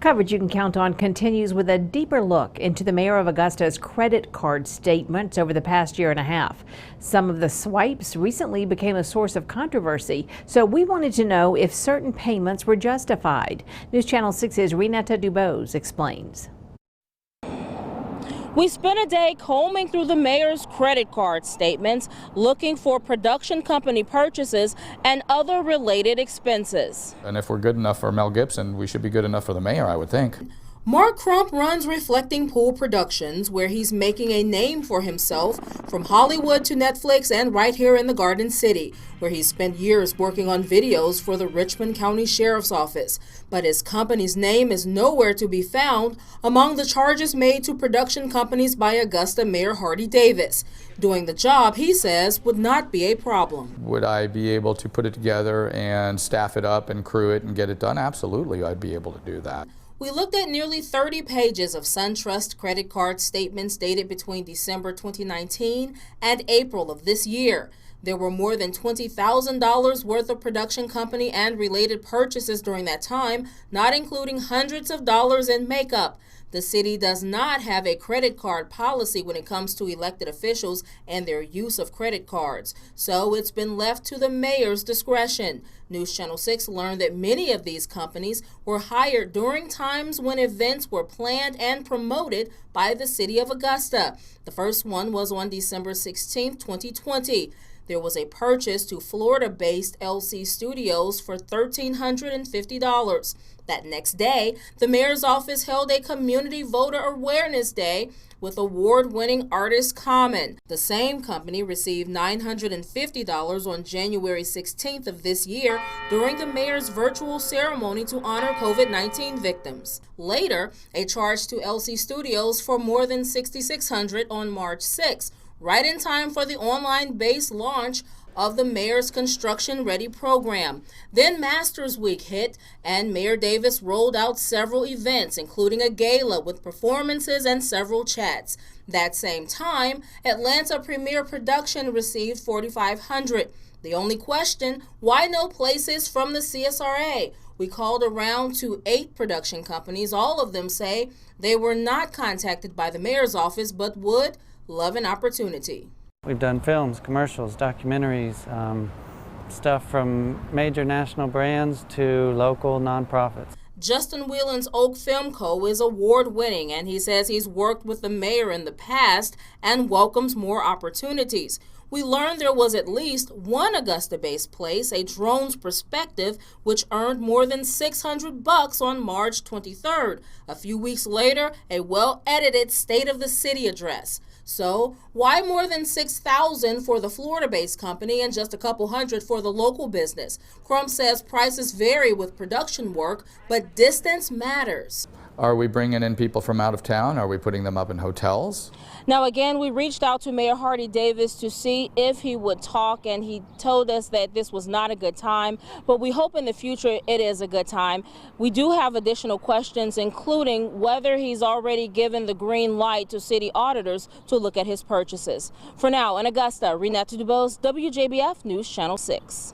Coverage you can count on continues with a deeper look into the mayor of Augusta's credit card statements over the past year and a half. Some of the swipes recently became a source of controversy, so we wanted to know if certain payments were justified. News Channel 6's Renata Dubose explains. We spent a day combing through the mayor's credit card statements, looking for production company purchases and other related expenses. And if we're good enough for Mel Gibson, we should be good enough for the mayor, I would think. Mark Crump runs Reflecting Pool Productions, where he's making a name for himself from Hollywood to Netflix and right here in the Garden City, where he's spent years working on videos for the Richmond County Sheriff's Office. But his company's name is nowhere to be found among the charges made to production companies by Augusta Mayor Hardy Davis. Doing the job, he says, would not be a problem. Would I be able to put it together and staff it up and crew it and get it done? Absolutely, I'd be able to do that. We looked at nearly 30 pages of SunTrust credit card statements dated between December 2019 and April of this year. There were more than $20,000 worth of production company and related purchases during that time, not including hundreds of dollars in makeup. The city does not have a credit card policy when it comes to elected officials and their use of credit cards, so it's been left to the mayor's discretion. News Channel 6 learned that many of these companies were hired during times when events were planned and promoted by the city of Augusta. The first one was on December 16, 2020. There was a purchase to Florida-based LC Studios for $1,350. That next day, the mayor's office held a Community Voter Awareness Day with award-winning artist Common. The same company received $950 on January 16th of this year during the mayor's virtual ceremony to honor COVID-19 victims. Later, a charge to LC Studios for more than $6,600 on March 6th, right in time for the online-based launch of the mayor's Construction Ready program. Then Masters Week hit, and Mayor Davis rolled out several events, including a gala with performances and several chats. That same time, Atlanta Premiere Production received $4,500. The only question, why no places from the CSRA? We called around to 8 production companies. All of them say they were not contacted by the mayor's office, but would love an opportunity. We've done films, commercials, documentaries, stuff from major national brands to local nonprofits. Justin Whelan's Oak Film Co. is award-winning, and he says he's worked with the mayor in the past and welcomes more opportunities. We learned there was at least one Augusta-based place, a Drone's Perspective, which earned more than $600 on March 23rd. A few weeks later, a well-edited State of the City address. So why more than $6,000 for the Florida-based company and just a couple hundred for the local business? Crump says prices vary with production work, but distance matters. Are we bringing in people from out of town? Are we putting them up in hotels? Now, again, we reached out to Mayor Hardy Davis to see if he would talk, and he told us that this was not a good time, but we hope in the future it is a good time. We do have additional questions, including whether he's already given the green light to city auditors to look at his purchases. For now, in Augusta, Renata Dubose, WJBF News Channel 6.